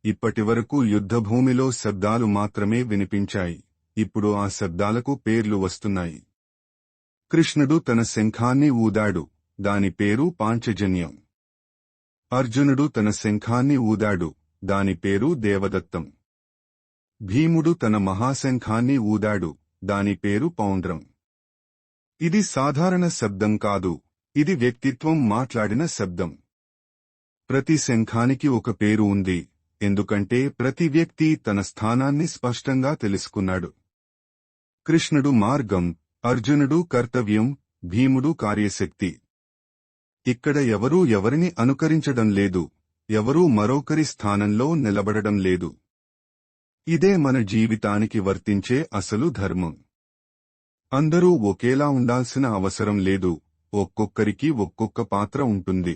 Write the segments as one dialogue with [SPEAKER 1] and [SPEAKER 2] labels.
[SPEAKER 1] ఇప్పటివరకు యుద్ధభూమిలో శబ్దాలు మాత్రమే వినిపించాయి. ఇప్పుడు ఆ శబ్దాలకు పేర్లు వస్తున్నాయి. కృష్ణుడు తన శంఖాన్ని ఊదాడు. దాని పేరు పాంచజన్యం. అర్జునుడు తన శంఖాన్ని ఊదాడు. దాని పేరు దేవదత్తం. భీముడు తన మహాశంఖాన్ని ఊదాడు. దాని పేరు పౌండ్రం. ఇది సాధారణ శబ్దం కాదు, ఇది వ్యక్తిత్వం మాట్లాడిన శబ్దం. ప్రతి శంఖానికి ఒక పేరు ఉంది, ఎందుకంటే ప్రతి వ్యక్తి తన స్థానాన్ని స్పష్టంగా తెలుసుకున్నాడు. కృష్ణుడు మార్గం, అర్జునుడు కర్తవ్యం, భీముడు కార్యశక్తి. ఇక్కడ ఎవరూ ఎవరిని అనుకరించడం లేదు, ఎవరూ మరొకరి స్థానంలో నిలబడడం లేదు. ఇదే మన జీవితానికి వర్తించే అసలు ధర్మం. అందరూ ఒకేలా ఉండాల్సిన అవసరం లేదు, ఒక్కొక్కరికి ఒక్కొక్క పాత్ర ఉంటుంది.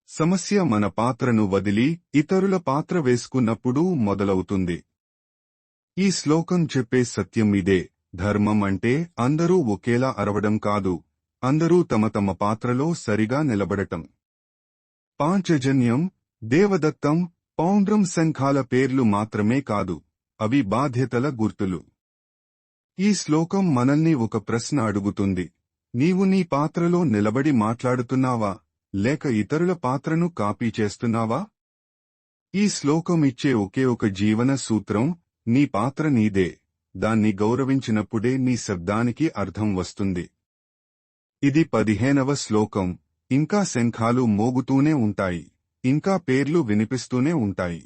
[SPEAKER 1] సమస్య మన పాత్రను వదిలి ఇతరుల పాత్ర వేసుకున్నప్పుడు మొదలవుతుంది. ఈ శ్లోకం చెప్పే సత్యం ఇదే. ధర్మం అంటే అందరూ ఒకేలా అరవడం కాదు, అందరూ తమ తమ పాత్రలో సరిగా నిలబడటం. పాంచజన్యం, దేవదత్తం, పౌండ్రం శంఖాల పేర్లు మాత్రమే కాదు, అవి బాధ్యతల గుర్తులు. ఈ శ్లోకం మనల్ని ఒక ప్రశ్న అడుగుతుంది. నీవు నీ పాత్రలో నిలబడి మాట్లాడుతున్నావా, లేక ఇతరుల పాత్రను కాపీ చేస్తున్నావా? ఈ శ్లోకం ఇచ్చే ఒకే ఒక జీవన సూత్రం: నీ పాత్ర నీదే, దాన్ని గౌరవించినప్పుడే నీ శబ్దానికి అర్థం వస్తుంది. ఇది 15వ శ్లోకం. ఇంకా శంఖాలు మోగుతూనే ఉంటాయి, ఇంకా పేర్లు వినిపిస్తూనే ఉంటాయి.